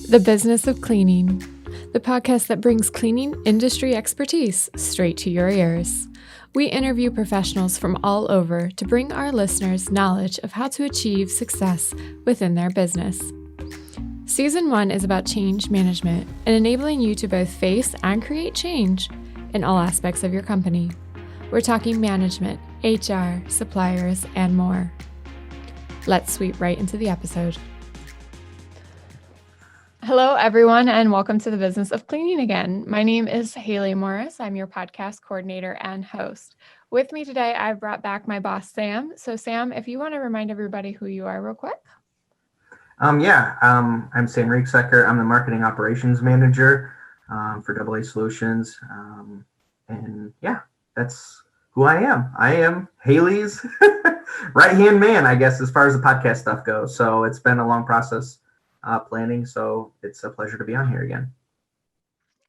The Business of Cleaning, the podcast that brings cleaning industry expertise straight to your ears. We interview professionals from all over to bring our listeners knowledge of how to achieve success within their business. Season 1 is about change management and enabling you to both face and create change in all aspects of your company. We're talking management, HR, suppliers, and more. Let's sweep right into the episode. Hello, everyone, and welcome to the Business of Cleaning again. My name is Haley Morris. I'm your podcast coordinator and host. With me today, I've brought back my boss, Sam. So, Sam, if you want to remind everybody who you are real quick. I'm Sam Riegsecker. I'm the marketing operations manager for AA Solutions. That's who I am. I am Haley's right-hand man, I guess, as far as the podcast stuff goes. So it's been a long process planning. So it's a pleasure to be on here again.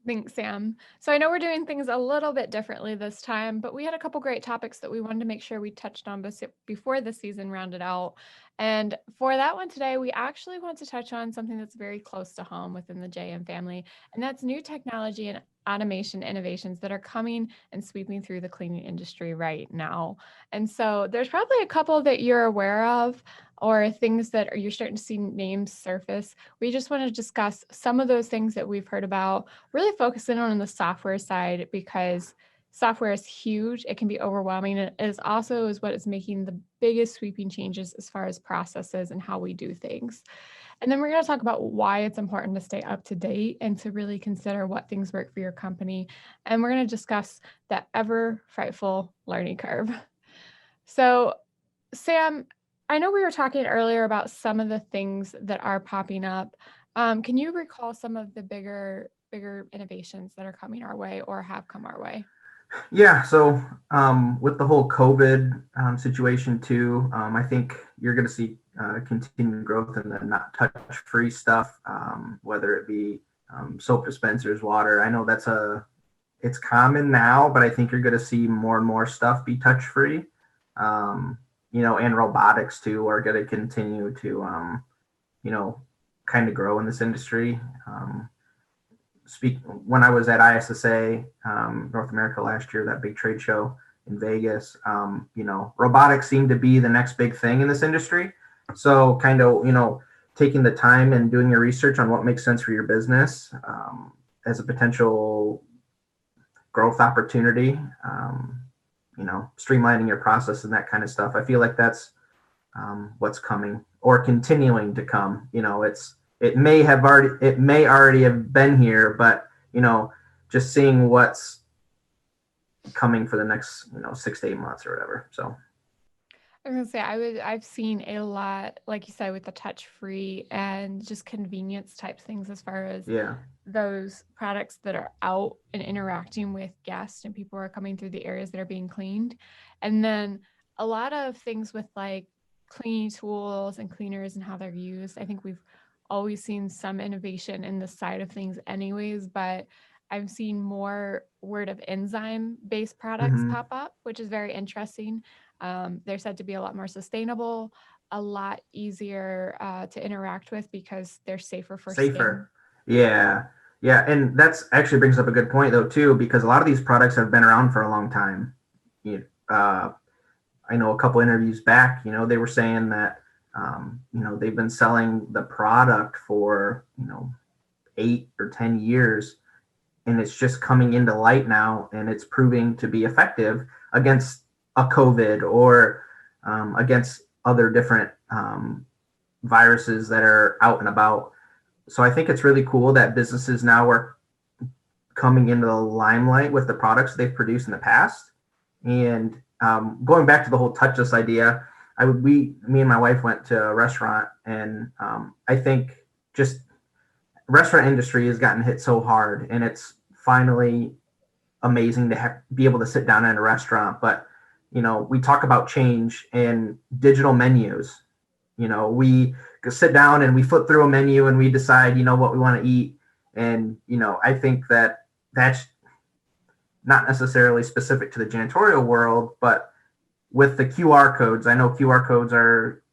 Thanks, Sam. So I know we're doing things a little bit differently this time, but we had a couple great topics that we wanted to make sure we touched on before the season rounded out. And for that one today, we actually want to touch on something that's very close to home within the JM family, and that's new technology and automation innovations that are coming and sweeping through the cleaning industry right now. And so there's probably a couple that you're aware of or things that you're starting to see names surface. We just want to discuss some of those things that we've heard about, really focusing on the software side because software is huge. It can be overwhelming. It is also what is making the biggest sweeping changes as far as processes and how we do things. And then we're going to talk about why it's important to stay up to date and to really consider what things work for your company. And we're going to discuss that ever frightful learning curve. So, Sam, I know we were talking earlier about some of the things that are popping up. Can you recall some of the bigger innovations that are coming our way or have come our way? Yeah, so with the whole COVID situation too, I think you're going to see continued growth in the not touch-free stuff, whether it be soap dispensers, water. I know it's common now, but I think you're going to see more and more stuff be touch-free. And robotics too are going to continue to, kind of grow in this industry. When I was at ISSA, North America last year, that big trade show in Vegas, robotics seemed to be the next big thing in this industry. So kind of, taking the time and doing your research on what makes sense for your business as a potential growth opportunity, streamlining your process and that kind of stuff. I feel like that's what's coming or continuing to come. It may already have been here, but just seeing what's coming for the next 6 to 8 months or whatever. So I was gonna say I've seen a lot, like you said, with the touch-free and just convenience type things as far as those products that are out and interacting with guests and people are coming through the areas that are being cleaned. And then a lot of things with like cleaning tools and cleaners and how they're used. I think we've always seen some innovation in the side of things anyways, but I've seen more word of enzyme-based products pop up, which is very interesting. They're said to be a lot more sustainable, a lot easier to interact with because they're safer for skin. Yeah. And that's actually brings up a good point though, too, because a lot of these products have been around for a long time. I know a couple interviews back, they were saying that, they've been selling the product for, 8 or 10 years, and it's just coming into light now, and it's proving to be effective against a COVID or against other different viruses that are out and about. So I think it's really cool that businesses now are coming into the limelight with the products they've produced in the past. And going back to the whole touchless idea, me and my wife went to a restaurant, and I think just restaurant industry has gotten hit so hard, and it's finally amazing to be able to sit down in a restaurant. But we talk about change and digital menus. We sit down and we flip through a menu and we decide, what we want to eat. And, I think that's not necessarily specific to the janitorial world, but with the QR codes, I know QR codes are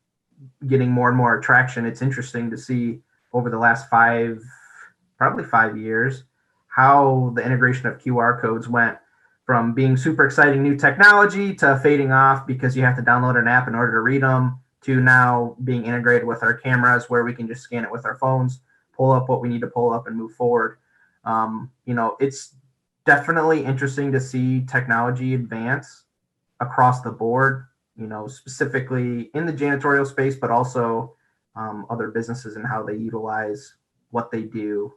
getting more and more traction. It's interesting to see over the last probably 5 years, how the integration of QR codes went from being super exciting new technology to fading off because you have to download an app in order to read them, to now being integrated with our cameras where we can just scan it with our phones, pull up what we need to pull up and move forward. It's definitely interesting to see technology advance across the board, specifically in the janitorial space, but also other businesses and how they utilize what they do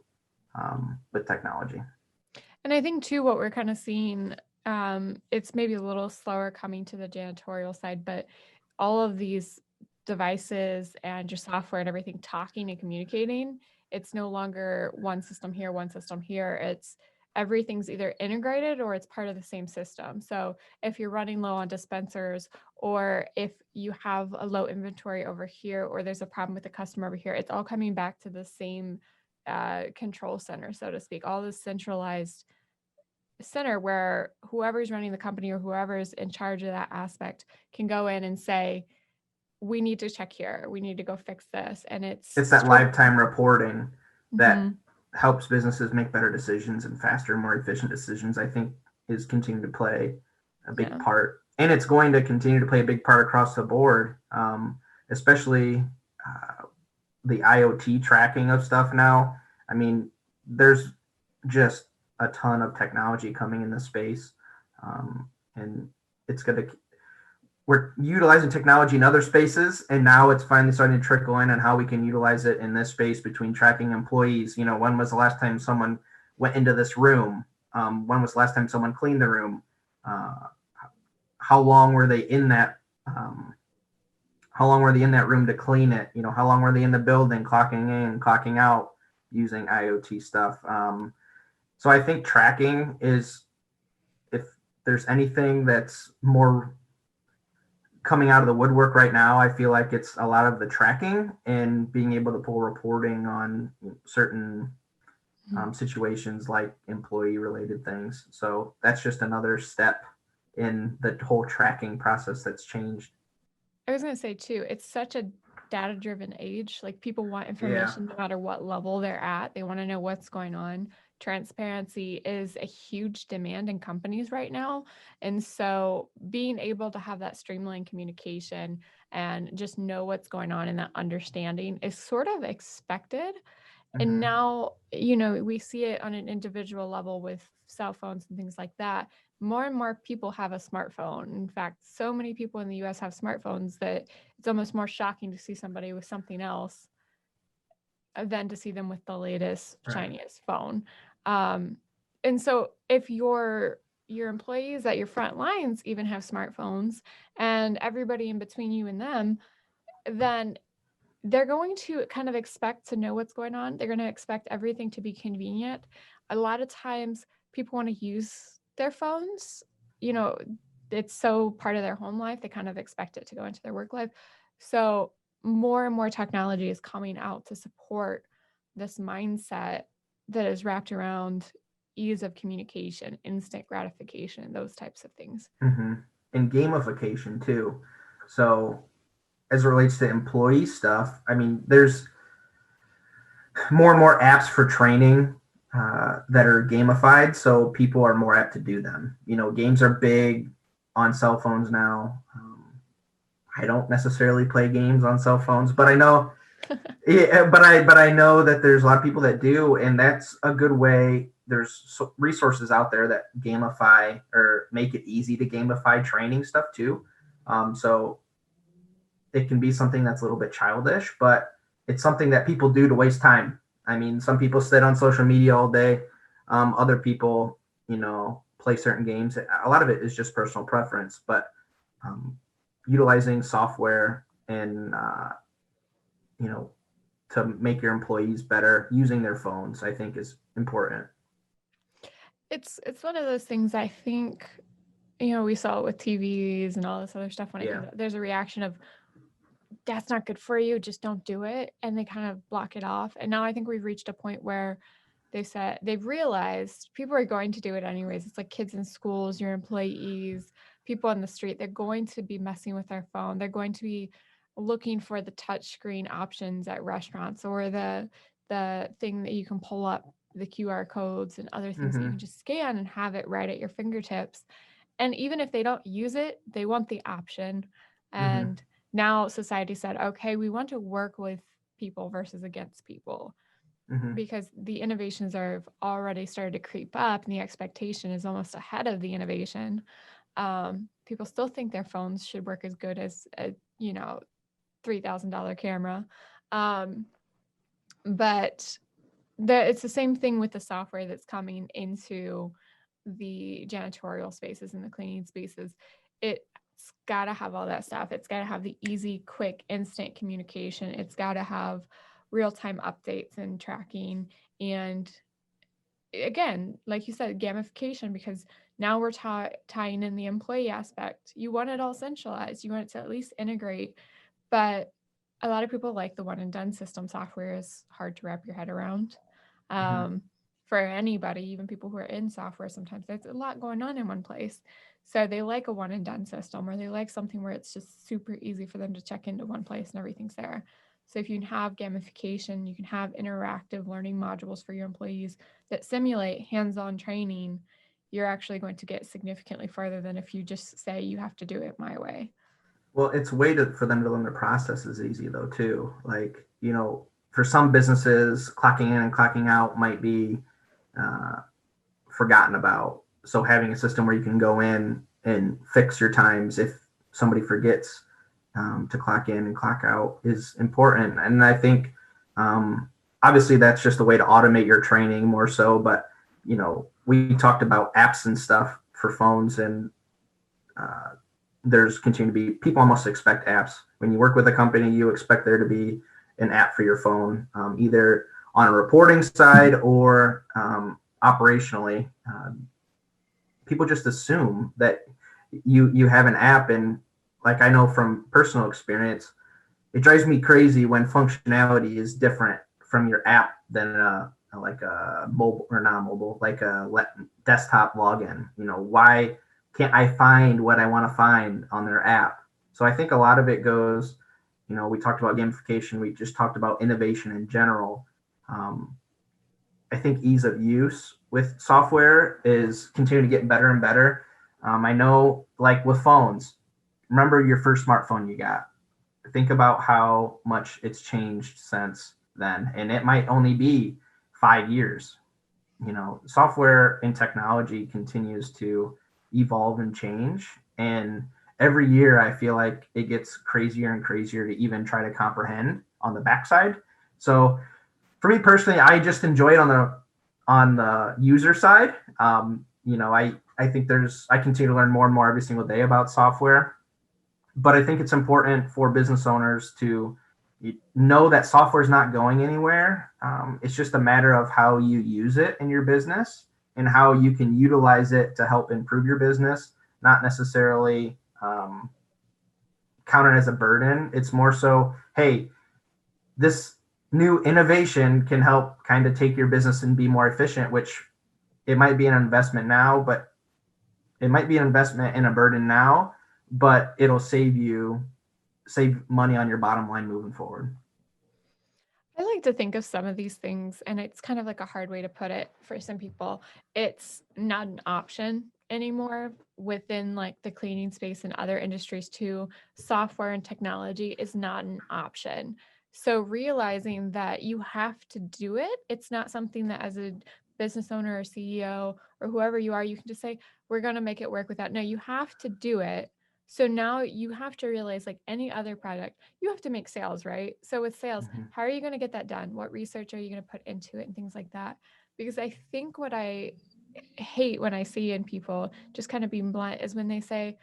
with technology. And I think too, what we're kind of seeing, it's maybe a little slower coming to the janitorial side, but all of these devices and your software and everything talking and communicating, it's no longer one system here, one system here. It's everything's either integrated or it's part of the same system. So if you're running low on dispensers, or if you have a low inventory over here, or there's a problem with the customer over here, it's all coming back to the same control center, so to speak, all this centralized center where whoever's running the company or whoever's in charge of that aspect can go in and say, we need to check here, we need to go fix this. And It's that lifetime reporting that Mhm. helps businesses make better decisions and faster, more efficient decisions, I think is continuing to play a big Yeah. part. And it's going to continue to play a big part across the board, especially the IoT tracking of stuff now. I mean, there's just a ton of technology coming in this space. And it's going to, we're utilizing technology in other spaces, and now it's finally starting to trickle in on how we can utilize it in this space between tracking employees. When was the last time someone went into this room? When was the last time someone cleaned the room? How long were they in that? How long were they in that room to clean it? How long were they in the building, clocking in, clocking out, using IoT stuff? So I think tracking is, if there's anything that's more coming out of the woodwork right now, I feel like it's a lot of the tracking and being able to pull reporting on certain situations like employee related things. So that's just another step in the whole tracking process that's changed. I was going to say too, it's such a data driven age. Like people want Yeah. information no matter what level they're at. They want to know what's going on. Transparency is a huge demand in companies right now. And so being able to have that streamlined communication and just know what's going on and that understanding is sort of expected. And now, we see it on an individual level with cell phones and things like that. More and more people have a smartphone. In fact, so many people in the US have smartphones that it's almost more shocking to see somebody with something else than to see them with the latest, Right. shiniest phone. And so if your employees at your front lines even have smartphones and everybody in between you and them, then they're going to kind of expect to know what's going on. They're going to expect everything to be convenient. A lot of times people want to use their phones. You know, it's so part of their home life. They kind of expect it to go into their work life. So more and more technology is coming out to support this mindset that is wrapped around ease of communication, instant gratification, those types of things. And gamification too. So as it relates to employee stuff, I mean, there's more and more apps for training that are gamified, so people are more apt to do them. Games are big on cell phones now. I don't necessarily play games on cell phones, but I know, yeah, but I know that there's a lot of people that do, and that's a good way. There's resources out there that gamify or make it easy to gamify training stuff too. So it can be something that's a little bit childish, but it's something that people do to waste time. I mean, some people sit on social media all day. Other people, play certain games. A lot of it is just personal preference, but utilizing software and, to make your employees better using their phones, I think is important. It's one of those things I think, we saw it with TVs and all this other stuff when it comes out. There's a reaction of, that's not good for you, just don't do it. And they kind of block it off. And now I think we've reached a point where they've realized people are going to do it anyways. It's like kids in schools, your employees, people on the street, they're going to be messing with their phone. They're going to be looking for the touch screen options at restaurants or the the thing that you can pull up the QR codes and other things that you can Mm-hmm. just scan and have it right at your fingertips. And even if they don't use it, they want the option. Mm-hmm. And now society said, okay, we want to work with people versus against people, Mm-hmm. because the innovations are already started to creep up and the expectation is almost ahead of the innovation. People still think their phones should work as good as a, $3,000 camera. Um, but it's the same thing with the software that's coming into the janitorial spaces and the cleaning spaces. It's got to have all that stuff. It's got to have the easy, quick, instant communication. It's got to have real-time updates and tracking. And again, like you said, gamification, because now we're tying in the employee aspect. You want it all centralized. You want it to at least integrate. But a lot of people like the one and done system. Software is hard to wrap your head around. Mm-hmm. Um, for anybody, even people who are in software, sometimes there's a lot going on in one place. So they like a one and done system, or they like something where it's just super easy for them to check into one place and everything's there. So if you can have gamification, you can have interactive learning modules for your employees that simulate hands-on training, you're actually going to get significantly farther than if you just say you have to do it my way. Well, it's a way for them to learn the process is easy though too. Like, for some businesses, clocking in and clocking out might be uh, forgotten about. So having a system where you can go in and fix your times if somebody forgets to clock in and clock out is important. And I think um, obviously that's just a way to automate your training more so. But we talked about apps and stuff for phones, and uh, there's continue to be people almost expect apps. When you work with a company, you expect there to be an app for your phone, either on a reporting side or operationally. People just assume that you have an app, and like I know from personal experience, it drives me crazy when functionality is different from your app than like a mobile or not mobile, like a desktop login. Why can't I find what I want to find on their app? So I think a lot of it goes, we talked about gamification, we just talked about innovation in general. Um, I think ease of use with software is continuing to get better and better. I know, like with phones, remember your first smartphone you got. Think about how much it's changed since then, and it might only be 5 years. Software and technology continues to evolve and change, and every year I feel like it gets crazier and crazier to even try to comprehend on the backside. So for me personally, I just enjoy it on the user side. I think I continue to learn more and more every single day about software, but I think it's important for business owners to know that software is not going anywhere. It's just a matter of how you use it in your business and how you can utilize it to help improve your business, not necessarily count it as a burden. It's more so, hey, this new innovation can help kind of take your business and be more efficient, which it might be an investment now, but it might be an investment in a burden now, but it'll save money on your bottom line moving forward. I like to think of some of these things, and it's kind of like a hard way to put it for some people. It's not an option anymore within like the cleaning space and other industries too. Software and technology is not an option. So realizing that you have to do it, it's not something that as a business owner or CEO or whoever you are, you can just say, we're going to make it work with that. No, you have to do it. So now you have to realize, like any other product, you have to make sales, right? So with sales, Mm-hmm. how are you going to get that done? What research are you going to put into it and things like that? Because I think what I hate when I see in people, just kind of being blunt, is when they say,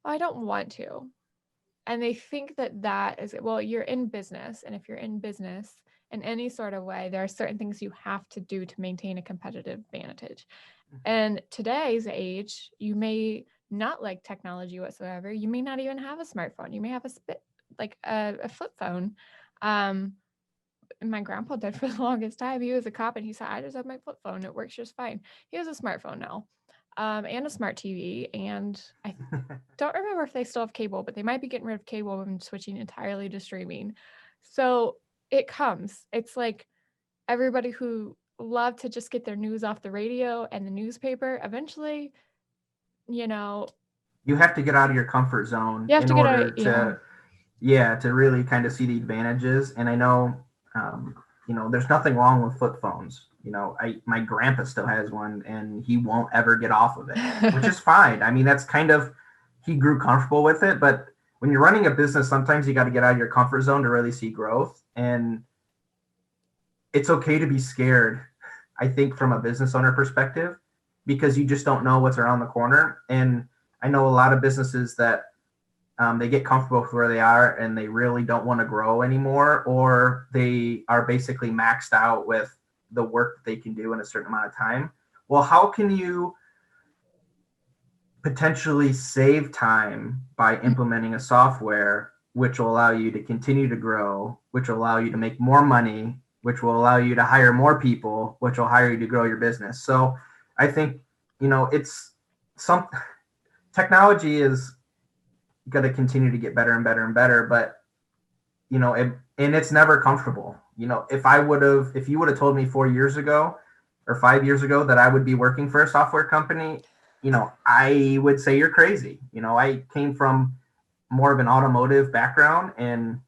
oh, I don't want to. And they think that that is, well, you're in business. And if you're in business in any sort of way, there are certain things you have to do to maintain a competitive advantage. And today's age, you may not like technology whatsoever. You may not even have a smartphone. You may have a flip phone. Um, my grandpa did for the longest time. He was a cop and he said, I just have my flip phone. It works just fine. He has a smartphone now, and a smart TV. And I don't remember if they still have cable, but they might be getting rid of cable and switching entirely to streaming. So it comes. It's like everybody who loved to just get their news off the radio and the newspaper, eventually, you know, You have to get out of your comfort zone you have in to get order a, yeah. to, yeah, to really kind of see the advantages. And I know, um, there's nothing wrong with flip phones. My grandpa still has one and he won't ever get off of it, which is fine. I mean, that's kind of, he grew comfortable with it. But when you're running a business, sometimes you got to get out of your comfort zone to really see growth. And it's okay to be scared, I think, from a business owner perspective, because you just don't know what's around the corner. And I know a lot of businesses that they get comfortable with where they are and they really don't want to grow anymore, or they are basically maxed out with the work that they can do in a certain amount of time. Well, how can you potentially save time by implementing a software which will allow you to continue to grow, which will allow you to make more money, which will allow you to hire more people, which will hire you to grow your business? So I think, it's some technology is going to continue to get better and better and better, but and it's never comfortable. If you would have told me 4 years ago or 5 years ago that I would be working for a software company, I would say you're crazy. I came from more of an automotive background and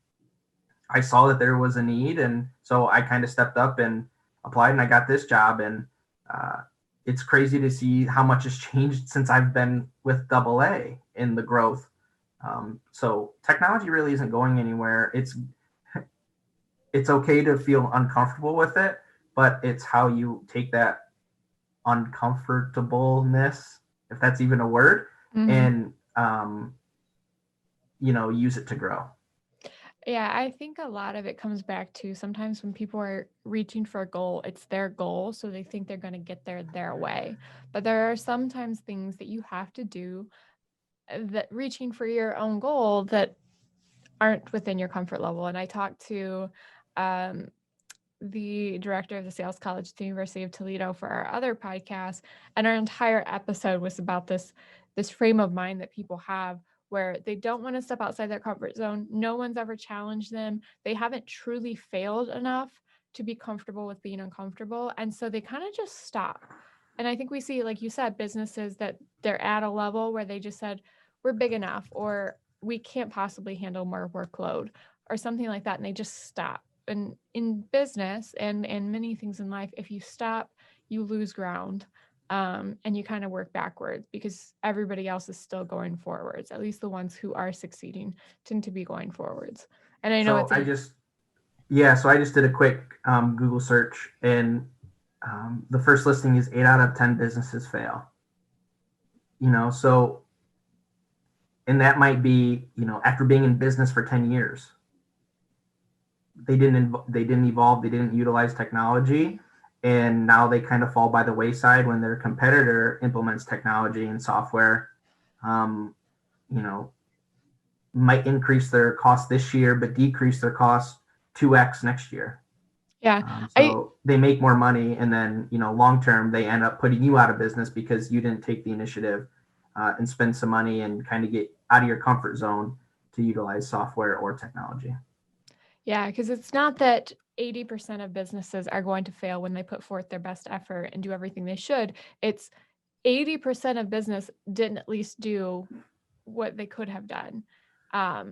I saw that there was a need. And so I kind of stepped up and applied and I got this job. And it's crazy to see how much has changed since I've been with AA in the growth. So technology really isn't going anywhere. It's okay to feel uncomfortable with it, but it's how you take that uncomfortableness, if that's even a word, and use it to grow. Yeah, I think a lot of it comes back to sometimes when people are reaching for a goal, it's their goal, so they think they're going to get there their way. But there are sometimes things that you have to do that reaching for your own goal that aren't within your comfort level. And I talked to the director of the sales college at the University of Toledo for our other podcast, and our entire episode was about this frame of mind that people have where they don't want to step outside their comfort zone. No one's ever challenged them. They haven't truly failed enough to be comfortable with being uncomfortable, and so they kind of just stop. And I think we see, like you said, businesses that they're at a level where they just said, we're big enough, or we can't possibly handle more workload or something like that, and they just stop. And in business and many things in life, if you stop, you lose ground, and you kind of work backwards because everybody else is still going forwards. At least the ones who are succeeding tend to be going forwards. And I know So I just did a quick Google search, and the first listing is 8 out of 10 businesses fail. So, and that might be, after being in business for 10 years. They didn't evolve, they didn't utilize technology, and now they kind of fall by the wayside when their competitor implements technology and software. Might increase their cost this year but decrease their cost 2x next year. Yeah. So they make more money, and then long term they end up putting you out of business because you didn't take the initiative and spend some money and kind of get out of your comfort zone to utilize software or technology. Yeah, because it's not that 80% of businesses are going to fail when they put forth their best effort and do everything they should. It's 80% of business didn't at least do what they could have done at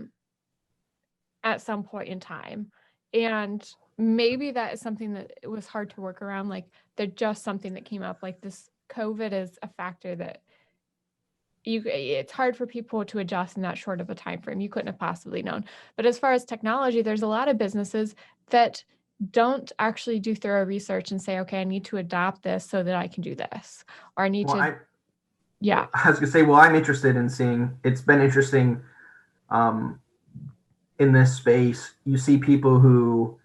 some point in time. And maybe that is something that it was hard to work around. Like they're just something that came up, like this COVID is a factor that it's hard for people to adjust in that short of a time frame. You couldn't have possibly known. But as far as technology, there's a lot of businesses that don't actually do thorough research and say, okay, I need to adopt this so that I can do this, or I need to. Yeah. I was gonna say, well, I'm interested in seeing. It's been interesting in this space. You see people who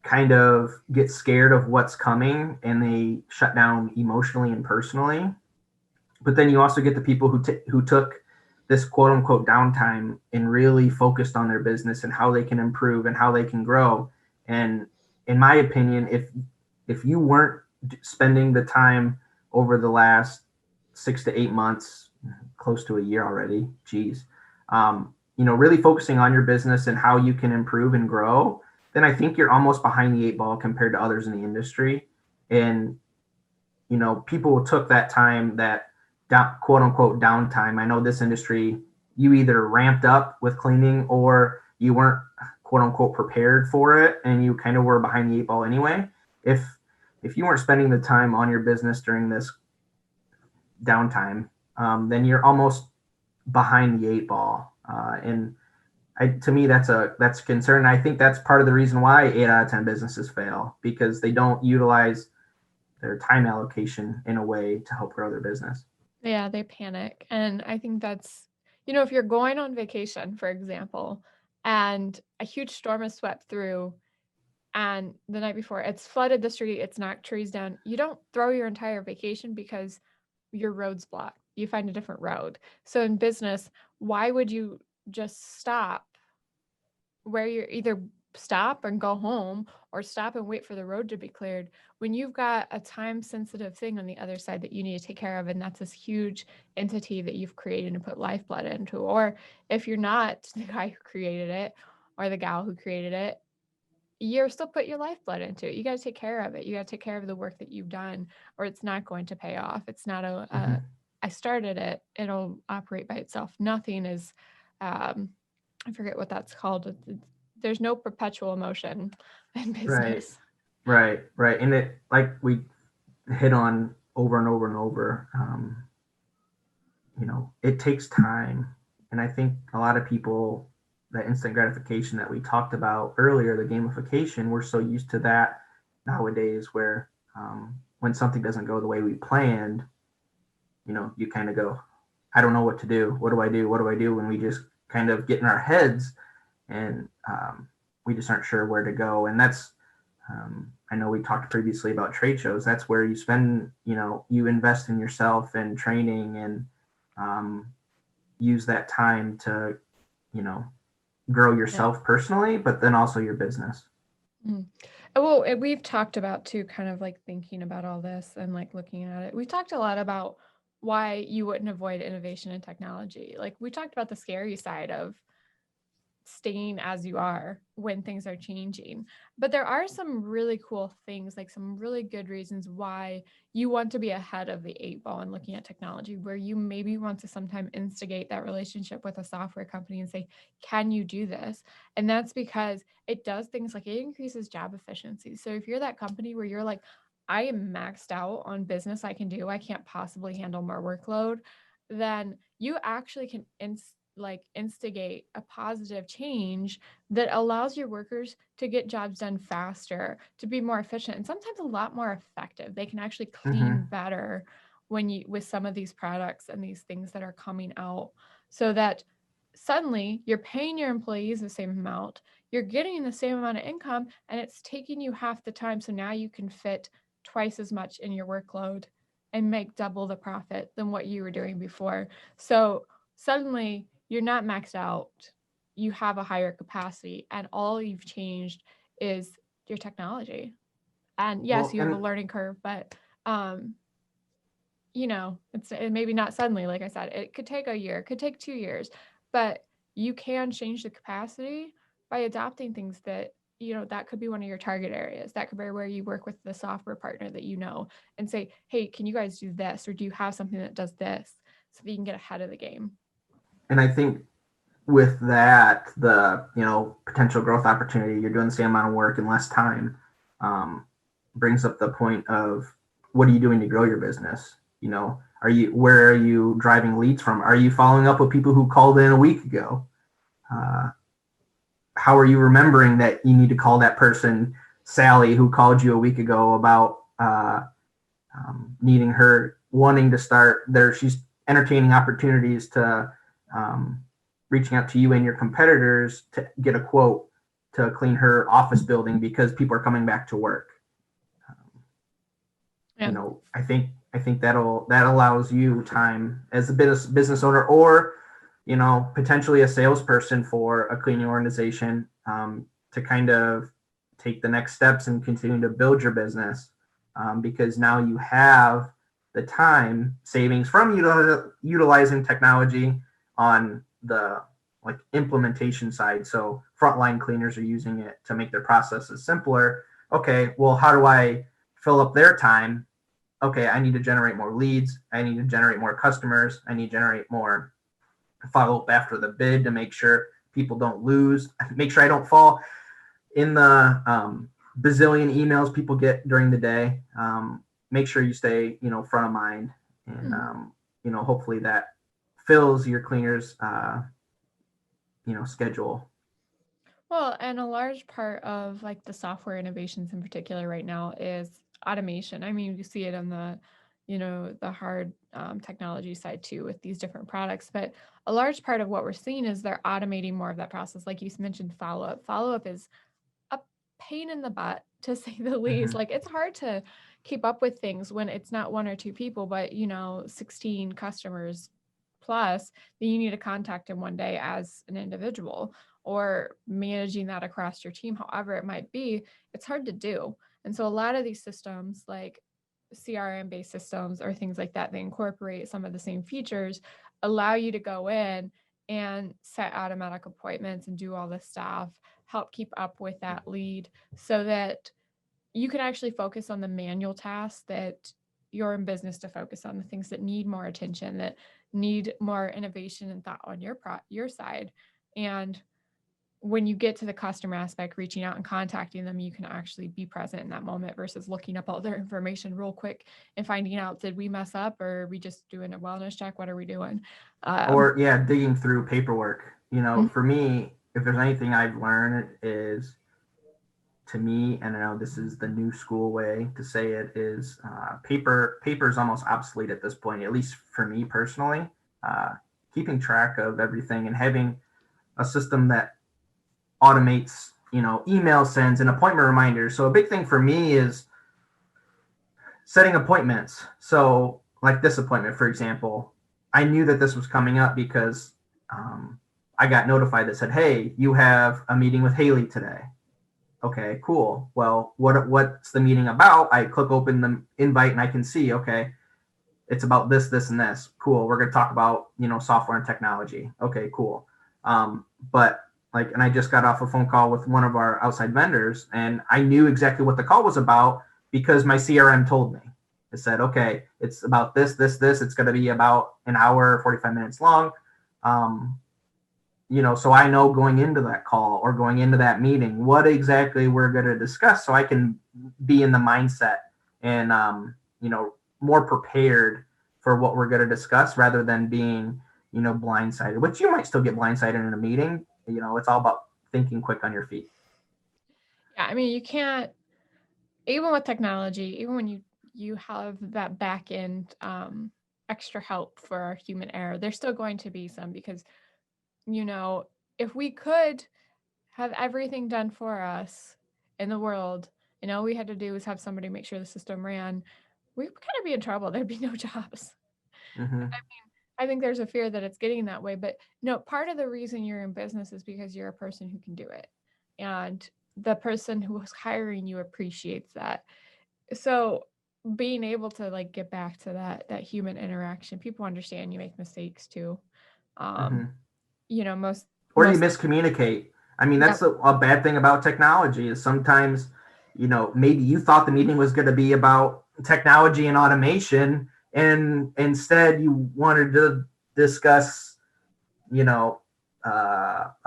kind of get scared of what's coming and they shut down emotionally and personally. But then you also get the people who took this quote unquote downtime and really focused on their business and how they can improve and how they can grow. And in my opinion, if you weren't spending the time over the last 6 to 8 months, close to a year already, geez, really focusing on your business and how you can improve and grow, then I think you're almost behind the eight ball compared to others in the industry. And, people took that time, that quote unquote downtime. I know this industry, you either ramped up with cleaning or you weren't quote unquote prepared for it and you kind of were behind the eight ball anyway. If you weren't spending the time on your business during this downtime, then you're almost behind the eight ball. And to me, that's a concern. I think that's part of the reason why 8 out of 10 businesses fail, because they don't utilize their time allocation in a way to help grow their business. Yeah, they panic. And I think that's, if you're going on vacation, for example, and a huge storm has swept through, and the night before it's flooded the street, it's knocked trees down, you don't throw your entire vacation because your road's blocked. You find a different road. So in business, why would you just stop where you're either stop and go home or stop and wait for the road to be cleared when you've got a time sensitive thing on the other side that you need to take care of, and that's this huge entity that you've created and put lifeblood into? Or if you're not the guy who created it or the gal who created it, you're still put your lifeblood into it. You got to take care of it. You got to take care of the work that you've done, or it's not going to pay off. It's not I started it, it'll operate by itself. Nothing is I forget what that's called. There's no perpetual motion in Right, business. right. And it, like we hit on over and over and over, it takes time. And I think a lot of people, that instant gratification that we talked about earlier, the gamification, we're so used to that nowadays, where when something doesn't go the way we planned, you kind of go, I don't know what to do. What do I do? What do I do? When we just kind of get in our heads and we just aren't sure where to go. And that's, I know we talked previously about trade shows. That's where you spend, you invest in yourself and training, and use that time to, grow yourself personally, but then also your business. Mm. Well, we've talked about too, kind of like thinking about all this and like looking at it. We talked a lot about why you wouldn't avoid innovation and technology. Like we talked about the scary side of staying as you are when things are changing. But there are some really cool things, like some really good reasons why you want to be ahead of the eight ball and looking at technology, where you maybe want to sometime instigate that relationship with a software company and say, can you do this? And that's because it does things like it increases job efficiency. So if you're that company where you're like, I am maxed out on business I can do, I can't possibly handle more workload, then you actually can instigate a positive change that allows your workers to get jobs done faster, to be more efficient, and sometimes a lot more effective. They can actually clean better when you with some of these products and these things that are coming out, so that suddenly you're paying your employees the same amount, you're getting the same amount of income, and it's taking you half the time. So now you can fit twice as much in your workload and make double the profit than what you were doing before. So suddenly you're not maxed out, you have a higher capacity, and all you've changed is your technology. And yes, Well, you have a and learning curve, but it's maybe not suddenly. Like I said, it could take a year, it could take 2 years, but you can change the capacity by adopting things that that could be one of your target areas. That could be where you work with the software partner that and say, hey, can you guys do this, or do you have something that does this, so that you can get ahead of the game. And I think with that, the potential growth opportunity, you're doing the same amount of work in less time, brings up the point of, what are you doing to grow your business? Where are you driving leads from? Are you following up with people who called in a week ago? How are you remembering that you need to call that person, Sally, who called you a week ago about needing her, wanting to start there? She's entertaining opportunities to reaching out to you and your competitors to get a quote to clean her office building because people are coming back to work. Yeah. I think that allows you time as a business owner, or potentially a salesperson for a cleaning organization, to kind of take the next steps and continue to build your business, because now you have the time savings from utilizing technology on the like implementation side. So frontline cleaners are using it to make their processes simpler. Okay, well, how do I fill up their time? Okay, I need to generate more leads. I need to generate more customers. I need to generate more follow up after the bid to make sure people don't lose, make sure I don't fall in the bazillion emails people get during the day. Make sure you stay, front of mind, and hopefully that fills your cleaners, schedule. Well, and a large part of like the software innovations in particular right now is automation. I mean, you see it on the hard technology side too with these different products. But a large part of what we're seeing is they're automating more of that process. Like you mentioned, follow up. Follow up is a pain in the butt to say the least. Mm-hmm. Like it's hard to keep up with things when it's not one or two people, but 16 customers plus that you need to contact in one day as an individual, or managing that across your team, however it might be. It's hard to do. And so a lot of these systems like CRM based systems or things like that, they incorporate some of the same features, allow you to go in and set automatic appointments and do all this stuff, help keep up with that lead so that you can actually focus on the manual tasks that you're in business to focus on, the things that need more attention, that need more innovation and thought on your side. And when you get to the customer aspect, reaching out and contacting them, you can actually be present in that moment versus looking up all their information real quick and finding out, did we mess up or are we just doing a wellness check? What are we doing? Or digging through paperwork. For me, if there's anything I've learned is, to me, and I know this is the new school way to say it, is paper is almost obsolete at this point, at least for me personally. Keeping track of everything and having a system that automates, email sends and appointment reminders. So a big thing for me is setting appointments. So like this appointment, for example, I knew that this was coming up because I got notified that said, hey, you have a meeting with Haley today. Okay, cool. Well, what's the meeting about? I click open the invite and I can see, okay, it's about this, this, and this. Cool. We're going to talk about, software and technology. Okay, cool. But and I just got off a phone call with one of our outside vendors, and I knew exactly what the call was about because my CRM told me. It said, okay, it's about this, this, this. It's going to be about an hour, 45 minutes long. So I know going into that call or going into that meeting, what exactly we're going to discuss so I can be in the mindset and, more prepared for what we're going to discuss rather than being, blindsided, which you might still get blindsided in a meeting. It's all about thinking quick on your feet. Yeah. I mean, you can't, even with technology, even when you have that back end extra help for human error, there's still going to be some because, if we could have everything done for us in the world and all we had to do was have somebody make sure the system ran, we would kind of be in trouble. There'd be no jobs. Mm-hmm. I think there's a fear that it's getting that way, but no, part of the reason you're in business is because you're a person who can do it. And the person who was hiring you appreciates that. So being able to get back to that human interaction, people understand you make mistakes too. Mm-hmm. Most or you miscommunicate. I mean, that's a bad thing about technology is sometimes, maybe you thought the meeting was going to be about technology and automation, and instead you wanted to discuss,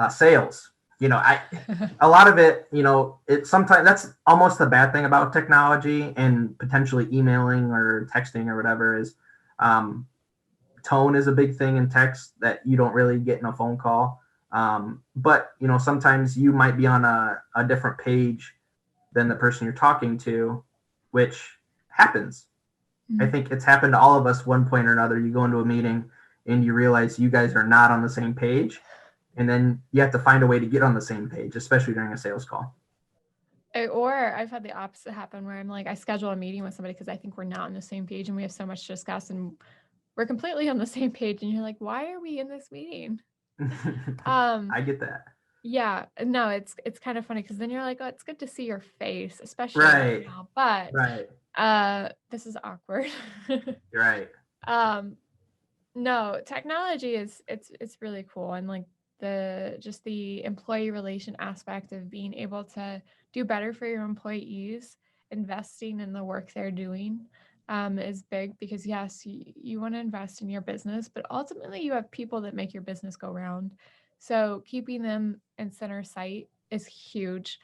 sales. A lot of it, it sometimes that's almost the bad thing about technology and potentially emailing or texting or whatever is, tone is a big thing in text that you don't really get in a phone call. But sometimes you might be on a different page than the person you're talking to, which happens. Mm-hmm. I think it's happened to all of us one point or another. You go into a meeting and you realize you guys are not on the same page, and then you have to find a way to get on the same page, especially during a sales call. Or I've had the opposite happen where I'm like, I schedule a meeting with somebody because I think we're not on the same page and we have so much to discuss and we're completely on the same page. And you're like, why are we in this meeting? I get that. Yeah, no, it's kind of funny because then you're like, oh, it's good to see your face, especially right now. But this is awkward. Right. No, technology is it's really cool, and the employee relation aspect of being able to do better for your employees, investing in the work they're doing is big, because yes, you want to invest in your business, but ultimately you have people that make your business go round. So keeping them in center sight is huge.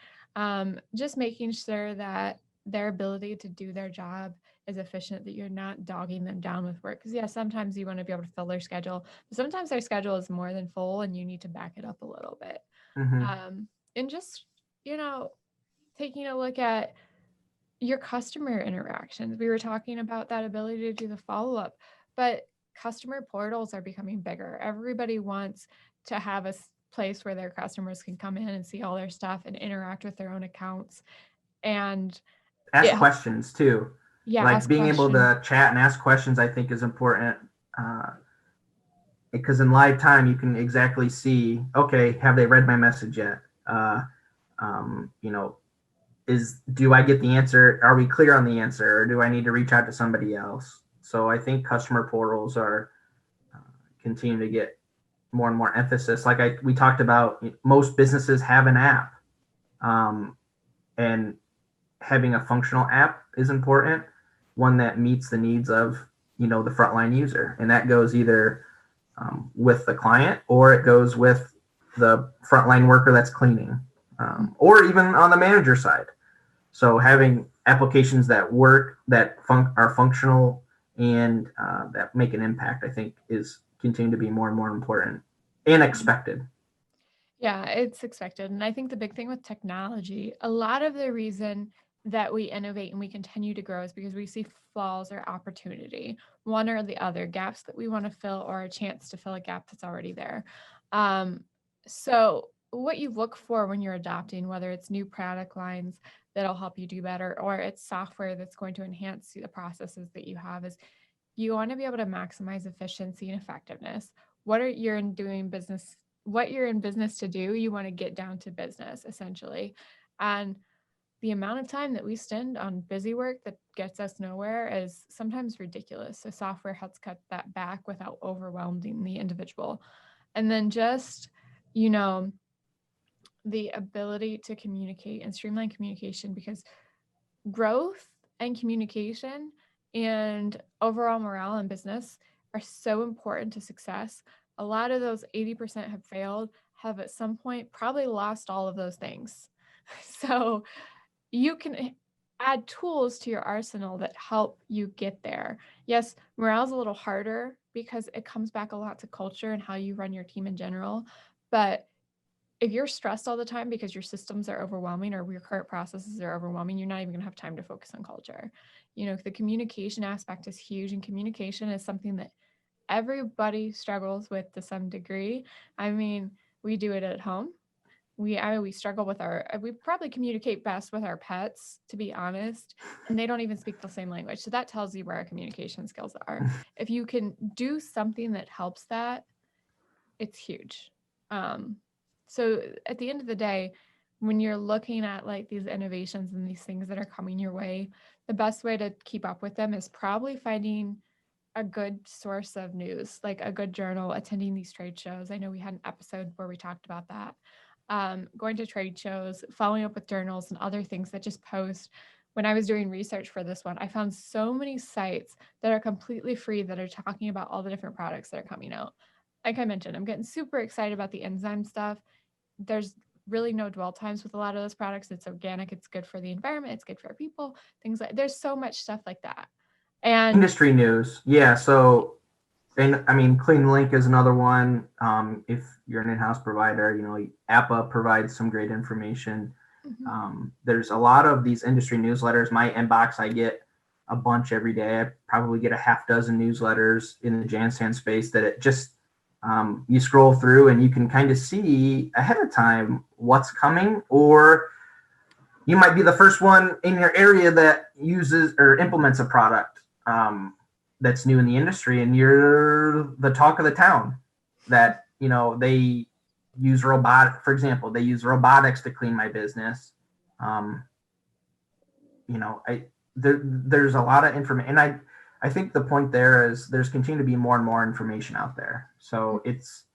Just making sure that their ability to do their job is efficient, that you're not dogging them down with work. Because yeah, sometimes you want to be able to fill their schedule, but sometimes their schedule is more than full and you need to back it up a little bit. Mm-hmm. And just, taking a look at your customer interactions. We were talking about that ability to do the follow up, but customer portals are becoming bigger. Everybody wants to have a place where their customers can come in and see all their stuff and interact with their own accounts. And Ask it, questions too. yeah, Like ask being able questions. to chat and ask questions, I think is important. Because in live time, you can exactly see, okay, have they read my message yet? Uh, you know, do I get the answer? Are we clear on the answer, or do I need to reach out to somebody else? So I think customer portals are continue to get more and more emphasis. Like we talked about, most businesses have an app, and having a functional app is important, one that meets the needs of the frontline user, and that goes either with the client, or it goes with the frontline worker that's cleaning, or even on the manager side. So having applications that work, that are functional, and that make an impact, I think is continuing to be more and more important and expected. Yeah, it's expected. And I think the big thing with technology, a lot of the reason that we innovate and we continue to grow is because we see flaws or opportunity, one or the other, gaps that we want to fill or a chance to fill a gap that's already there. Um, so, what you look for when you're adopting, whether it's new product lines that'll help you do better or it's software that's going to enhance the processes that you have, is you want to be able to maximize efficiency and effectiveness. What are you're in doing business? What you're in business to do, you want to get down to business essentially. And the amount of time that we spend on busy work that gets us nowhere is sometimes ridiculous. So software helps cut that back without overwhelming the individual. And then just, you know, the ability to communicate and streamline communication, because growth and communication and overall morale in business are so important to success. A lot of those 80% have failed, have at some point probably lost all of those things. So you can add tools to your arsenal that help you get there. Yes, morale is a little harder because it comes back a lot to culture and how you run your team in general. But if you're stressed all the time because your systems are overwhelming or your current processes are overwhelming, you're not even going to have time to focus on culture. The communication aspect is huge, and communication is something that everybody struggles with to some degree. I mean, we do it at home. We struggle with we probably communicate best with our pets, to be honest, and they don't even speak the same language. So that tells you where our communication skills are. If you can do something that helps that, it's huge. Um, so at the end of the day, when you're looking at like these innovations and these things that are coming your way, the best way to keep up with them is probably finding a good source of news, like a good journal, attending these trade shows. I know we had an episode where we talked about that. Going to trade shows, following up with journals and other things that just post. When I was doing research for this one, I found so many sites that are completely free that are talking about all the different products that are coming out. Like I mentioned, I'm getting super excited about the enzyme stuff. There's really no dwell times with a lot of those products. It's organic, it's good for the environment, it's good for our people, things like there's so much stuff like that. And Industry news, yeah. So, and I mean, Clean Link is another one. If you're an in-house provider, APA provides some great information. mhm. There's a lot of these industry newsletters. My inbox, I get a bunch every day. I probably get a half dozen newsletters in the Jansan space that it just you scroll through and you can kind of see ahead of time what's coming, or you might be the first one in your area that uses or implements a product that's new in the industry, and you're the talk of the town. That they use for example, they use robotics to clean my business. um, there's a lot of information, and I think the point there is there's continue to be more and more information out there, so it's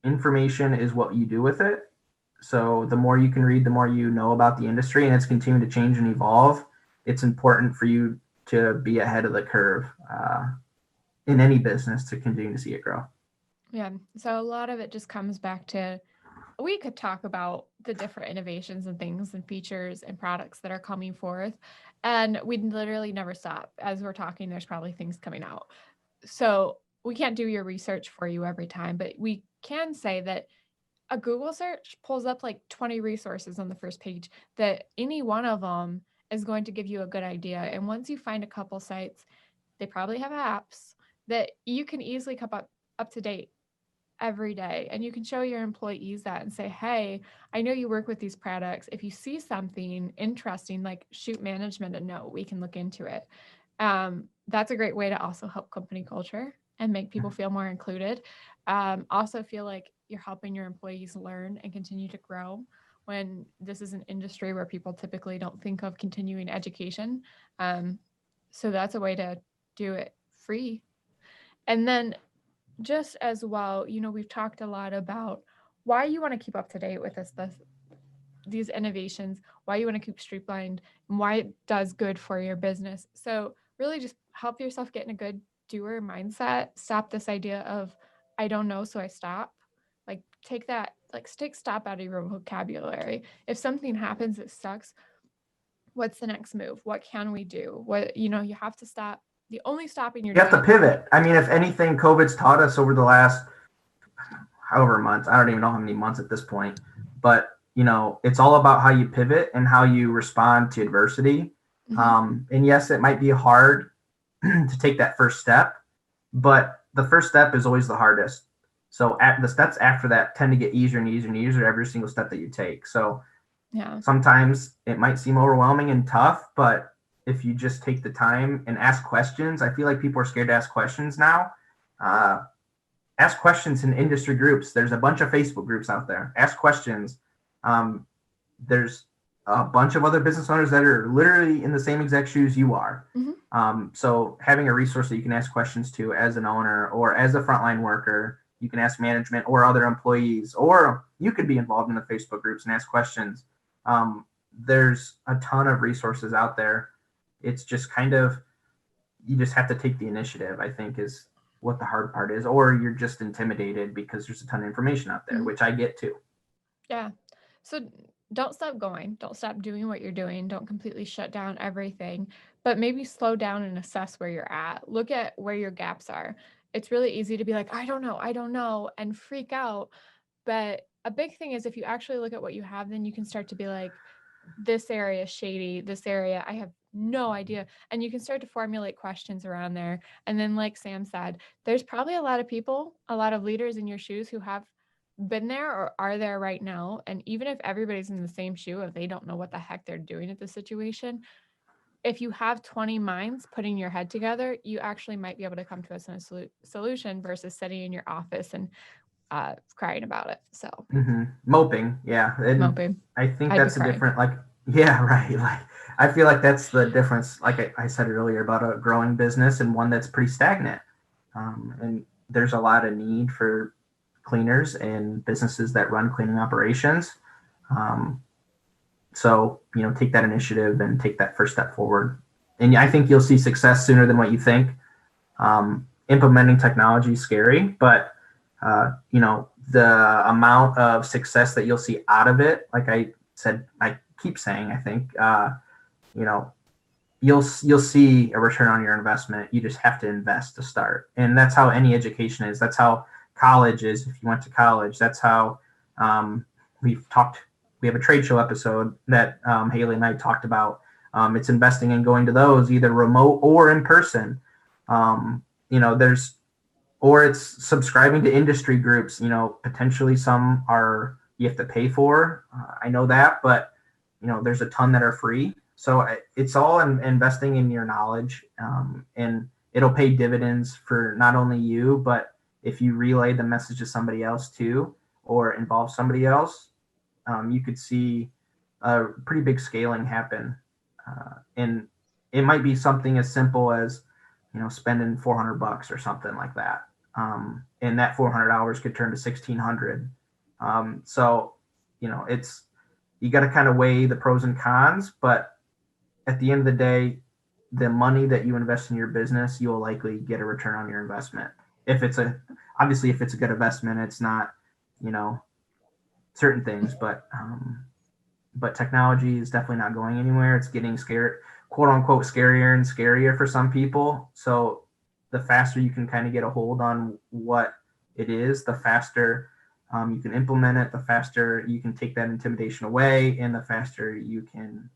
information is what you do with it. So the more you can read, the more you know about the industry, and it's continuing to change and evolve. It's important for you to be ahead of the curve in any business to continue to see it grow. Yeah. So a lot of it just comes back to, we could talk about the different innovations and things and features and products that are coming forth, and we literally never stop. As we're talking, there's probably things coming out. So we can't do your research for you every time, but we can say that a Google search pulls up like 20 resources on the first page, that any one of them is going to give you a good idea. And once you find a couple sites, they probably have apps that you can easily come up to date every day. And you can show your employees that and say, hey, I know you work with these products. If you see something interesting, like shoot management a note, we can look into it. That's a great way to also help company culture and make people feel more included. Also feel like you're helping your employees learn and continue to grow, when this is an industry where people typically don't think of continuing education. So that's a way to do it free. And then just as well, we've talked a lot about why you want to keep up to date with these innovations, why you want to keep streamlined, and why it does good for your business. So really just help yourself get in a good doer mindset. Stop this idea of, I don't know, so I stop. Like take stop out of your vocabulary. If something happens that sucks, what's the next move? What can we do? You have to stop. The only stopping you're You have to doing. pivot. I mean, if anything, COVID's taught us over the last however months, I don't even know how many months at this point, but it's all about how you pivot and how you respond to adversity. And yes, it might be hard to take that first step, but the first step is always the hardest. So the steps after that tend to get easier and easier and easier every single step that you take. So Yeah. sometimes it might seem overwhelming and tough, but if you just take the time and ask questions, I feel like people are scared to ask questions now. Ask questions in industry groups. There's a bunch of Facebook groups out there. Ask questions. There's a bunch of other business owners that are literally in the same exact shoes you are. So having a resource that you can ask questions to as an owner or as a frontline worker, you can ask management or other employees, or you could be involved in the Facebook groups and ask questions. There's a ton of resources out there. It's just you just have to take the initiative, I think, is what the hard part is, or you're just intimidated because there's a ton of information out there, which I get too. Yeah. So don't stop going. Don't stop doing what you're doing. Don't completely shut down everything, but maybe slow down and assess where you're at. Look at where your gaps are. It's really easy to be like, I don't know, and freak out. But a big thing is if you actually look at what you have, then you can start to be like, this area is shady. This area, I have no idea. And you can start to formulate questions around there. And then, like Sam said, there's probably a lot of people, a lot of leaders in your shoes who have been there or are there right now. And even if everybody's in the same shoe, if they don't know what the heck they're doing at the situation, if you have 20 minds putting your head together, you actually might be able to come to a solution versus sitting in your office and crying about it. So Moping, yeah. And moping. I think I'd that's be a crying. different, yeah, right. Like I feel like that's the difference, like I said earlier, about a growing business and one that's pretty stagnant. And there's a lot of need for cleaners and businesses that run cleaning operations. So take that initiative and take that first step forward. And I think you'll see success sooner than what you think. Implementing technology is scary, but the amount of success that you'll see out of it, like I keep saying, I think, you'll see a return on your investment. You just have to invest to start. And that's how any education is. That's how college is. If you went to college, that's how we have a trade show episode that Haley and I talked about. It's investing in going to those either remote or in person. Or it's subscribing to industry groups. Potentially some you have to pay for. I know that, but there's a ton that are free. So it's all investing in your knowledge, and it'll pay dividends for not only you, but if you relay the message to somebody else too, or involve somebody else, you could see a pretty big scaling happen. And it might be something as simple as spending $400 or something like that. and that 400 hours could turn to 1,600. So, it's, you got to kind of weigh the pros and cons, but at the end of the day, the money that you invest in your business, you will likely get a return on your investment. If it's obviously, if it's a good investment, it's not, you know, certain things, but technology is definitely not going anywhere. It's getting scared, quote unquote, scarier and scarier for some people. So the faster you can kind of get a hold on what it is, the faster you can implement it, the faster you can take that intimidation away, and the faster you can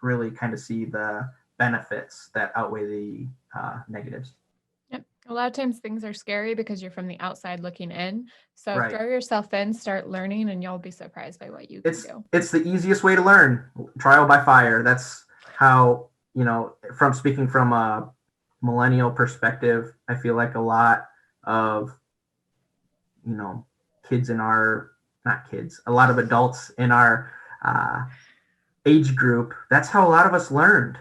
really kind of see the benefits that outweigh the negatives. Yep. A lot of times things are scary because you're from the outside looking in. So Right. throw yourself in, start learning, and you'll be surprised by what you can do. It's the easiest way to learn, trial by fire. That's how, from speaking from a millennial perspective, I feel like a lot of, kids in our, not kids, a lot of adults in our age group, that's how a lot of us learned.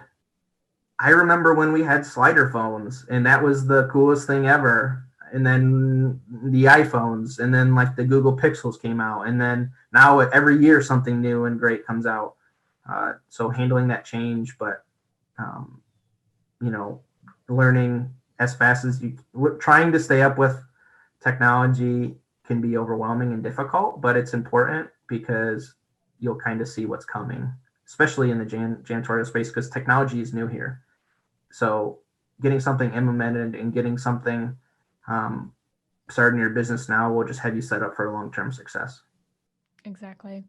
I remember when we had slider phones, and that was the coolest thing ever. And then the iPhones, and then like the Google Pixels came out, and then now every year something new and great comes out. So handling that change, but um, learning as fast as you, trying to stay up with technology can be overwhelming and difficult, but it's important because you'll kind of see what's coming, especially in the janitorial space, because technology is new here. So getting something implemented and getting something started in your business now will just have you set up for long-term success. Exactly.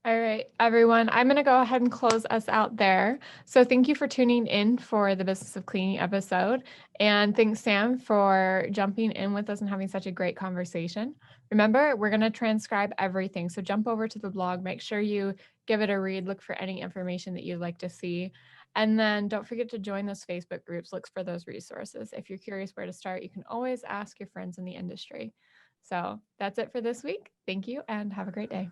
All right, everyone, I'm going to go ahead and close us out there. So thank you for tuning in for the Business of Cleaning episode. And thanks, Sam, for jumping in with us and having such a great conversation. Remember, we're going to transcribe everything. So jump over to the blog, make sure you give it a read, look for any information that you'd like to see. And then don't forget to join those Facebook groups, look for those resources. If you're curious where to start, you can always ask your friends in the industry. So that's it for this week. Thank you and have a great day.